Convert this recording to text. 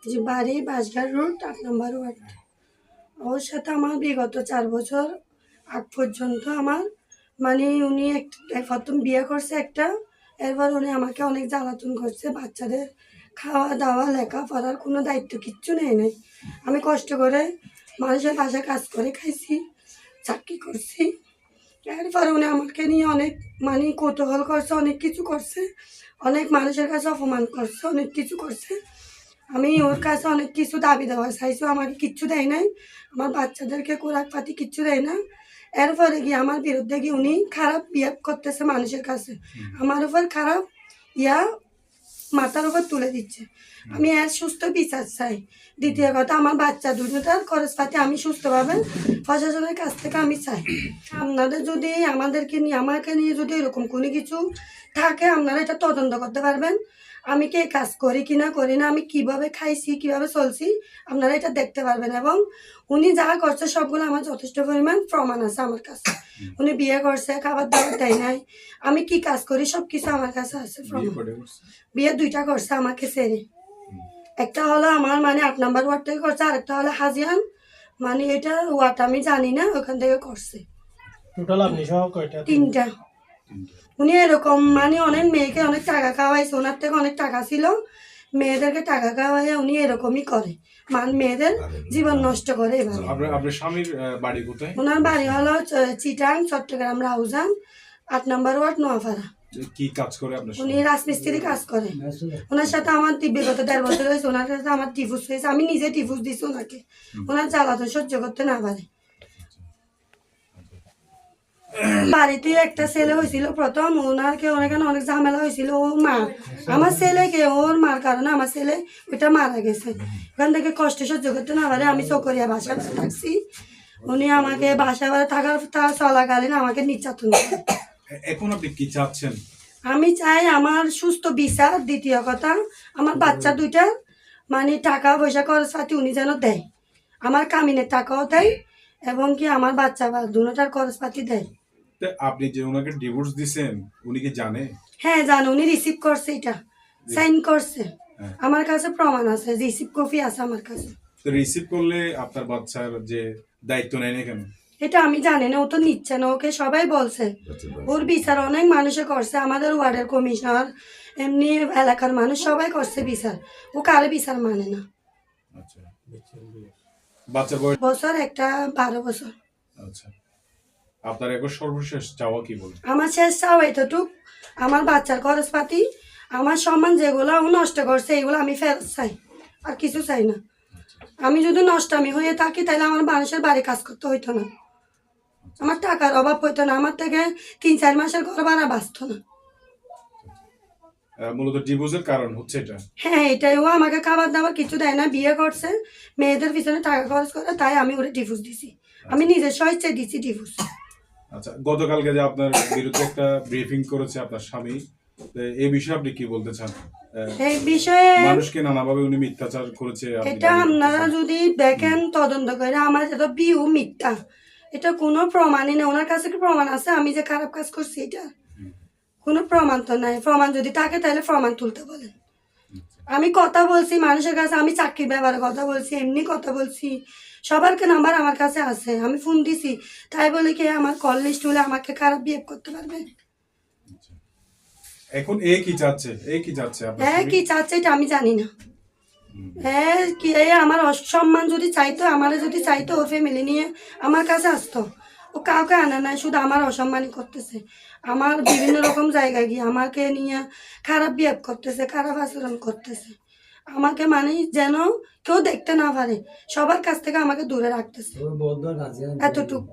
যে বাড়ি বাসঘাট রোড 8 নম্বর ওয়ার্ড। ওর সাথে আমার বিগত 4 বছর আগ পর্যন্ত আমার মানে উনি প্রথম বিয়ে করছে একটা, এরপর উনি আমাকে অনেক জ্বালাতন করছে। বাচ্চাদের খাওয়া দাওয়া লেখাপড়ার কোনো দায়িত্ব কিচ্ছু নেই নাই। আমি কষ্ট করে মানুষের বাসায় কাজ করে খাইছি, চাকরি করছি। এরপরে উনি আমাকে নিয়ে অনেক মানে কৌতূহল করছে, অনেক কিছু করছে, অনেক মানুষের কাছে অপমান করছে, অনেক কিছু করছে। আমি ওর কাছে অনেক কিছু দাবি দেওয়া চাইছি, আমাকে কিচ্ছু দেয় নাই। আমার বাচ্চাদেরকে কোরাক পাতি কিচ্ছু দেয় না। এরপরে গিয়ে আমার বিরুদ্ধে গিয়ে উনি খারাপ বিহেভ করতেছে মানুষের কাছে, আমার উপর খারাপ মাথার উপর তুলে দিচ্ছে। আমি এর সুস্থ বিচার চাই। দ্বিতীয় কথা, আমার বাচ্চা দুটোটার খরচপাতি আমি সুস্থভাবে প্রশাসনের কাছ থেকে আমি চাই। আপনাদের যদি আমাকে নিয়ে যদি এরকম কোনো কিছু থাকে, আপনারা এটা তদন্ত করতে পারবেন। আমি কে কাজ করি কি না করি না, আমি কিভাবে খাইছি কিভাবে চলছি, আপনারা এটা দেখতে পারবেন। এবং উনি যা করছে সবগুলো আমার যথেষ্ট পরিমাণ প্রমাণ আছে আমার কাছে। উনি বিয়ে করছে, খাবার দাবার দেয় নাই, আমি কি কাজ করি সব কিছু আমার কাছে আছে প্রমাণ। বিয়ে 2টা করছে আমাকে ছেড়ে। একটা হলো আমার মানে 8 নম্বর ওয়ার্ড থেকে করছে, আরেকটা হলো হাজিয়ান, মানে এটা ওয়ার্ড আমি জানি না, ওখান থেকে করছে। টোটাল আপনি সহ কয়টা? 3টা। উনি এরকম মানে অনেক মেয়েকে অনেক টাকা খাওয়াইছে, ওনার থেকে অনেক টাকা ছিল, মেয়েদেরকে টাকা খাওয়াইয়া উনি এরকমই করে, মেয়েদের জীবন নষ্ট করে। এভাবে আপনার স্বামীর বাড়ি কোথায়? ওনার বাড়ি হলো চিটাং, চট্টগ্রাম, রাউজান, 8 নম্বর ওয়ার্ড, নোয়াপাড়া। কি কাজ করে আপনার? উনি রাজমিস্ত্রি কাজ করে। ওনার সাথে আমার বিগত 1.5 বছর হয়েছে, ওনার সাথে আমার টিফুস হয়েছে। আমি নিজে টিফুস দিচ্ছি ওনাকে, ওনার জ্বালাতন সহ্য করতে না পারে। বাড়িতে একটা ছেলে হয়েছিল প্রথম, ওনাখানে অনেক ঝামেলা হয়েছিল। ওর মা আমার ছেলেকে, ওর মার কারণে আমার ছেলে ওইটা মারা গেছে। ওখান থেকে কষ্ট সহ্য করতে না পারে আমি চকরিয়া বাসা থাকছি। উনি আমাকে বাসা থাকার চলাকালীন আমাকে নির্যাতন করে। এখন আপনি কি চাচ্ছেন? আমি চাই আমার সুস্থ বিচার। দ্বিতীয় কথা, আমার বাচ্চা 2টা মানে টাকা পয়সা খরচপাতি উনি যেন দেয়, আমার কামিনের টাকাও দেয়, এবং কি আমার বাচ্চা দুটার খরচপাতি দেয়। আপনি যে ওনাকে ডিভোর্স দিছেন, উনি কি জানে? হ্যাঁ জানো, উনি রিসিভ করছে, এটা সাইন করছে। আমার কাছে প্রমাণ আছে, রিসিভ কপি আছে আমার কাছে। তো রিসিভ করলে আপনার বাচ্চার যে দায়িত্ব নেয় না কেন? এটা আমি জানি না, ও তো নিচ্ছে না, ওকে সবাই বলছে। ওর বিচার অনেক মানুষে করছে, আমাদের ওয়ার্ডের কমিশনার, এমনি এলাকার মানুষ সবাই করছে বিচার, ও কারো বিচার মানে না। আচ্ছা, বাচ্চার বয়স বছর একটা 12 বছর। আচ্ছা, আপনার একবার সর্বশেষ চাওয়া কি বলেন? আমার শেষ চাওয়া এতটুক, আমার বাচ্চার খরচপাতি, আমার সম্মান যেগুলো ও নষ্ট করছে এগুলো আমি ফেরত চাই, আর কিছু চাই না। আমি যদি নষ্টামি হয়ে থাকি তাহলে আমার মানুষের বাড়ি কাজ করতে হইতো না, আমার টাকার অভাব হইতো না, আমার থেকে 3-4 মাসের ঘর ভাড়া বাঁচত না। মূলত ডিভোর্সের কারণ হচ্ছে এটা? হ্যাঁ এটাই, ও আমাকে খাবার দাবার কিছু দেয় না, বিয়ে করছে, মেয়েদের পিছনে টাকা খরচ করে, তাই আমি ওরে ডিভোর্স দিছি। আমি নিজের স্বেচ্ছায় দিছি ডিভোর্স। আচ্ছা, গতকালকে যে আপনার বিরুদ্ধে একটা ব্রিফিং করেছে আপনার স্বামী, এই বিষয়ে আপনি কি বলতে চান? এই বিষয়ে মানুষকে নানাভাবে উনি মিথ্যাচার করেছে, এটা আপনারা যদি দেখেন তদন্ত করে, আমার এটা বিউ মিথ্যা, এটা কোনো প্রমাণই নেই। ওনার কাছে কি প্রমাণ আছে আমি যে খারাপ কাজ করছি? এটা কোনো প্রমাণ তো নাই। প্রমাণ যদি থাকে তাহলে প্রমাণ তুলতে বলেন। আমি কথা বলছি মানুষের কাছে, আমি চাকরির ব্যাপারে কথা বলছি, এমনি কথা বলছি, সবার নাম্বার আমার কাছে আছে, আমি ফোন দিছি। তাই বলে কি আমার কল লিস্ট হলে আমাকে খারাপ বিহেভ করতে পারবে? এখন কি চাচ্ছে হ্যাঁ কি চাচ্ছে এটা আমি জানি না। হ্যাঁ কি আমার অসম্মান যদি চাইতো, আমার যদি চাইতো, ওর ফ্যামিলি নিয়ে আমার কাছে আসতো, ও কাউকে আনা নাই, শুধু আমার অসম্মানই করতেছে। আমার বিভিন্ন রকম জায়গায় গিয়ে আমাকে নিয়ে খারাপ বিহেভ করতেছে, খারাপ আচরণ করতেছে, আমাকে মানে যেন কেউ দেখতে না পারে, সবার কাছ থেকে আমাকে দূরে রাখতেছে, এতটুকু।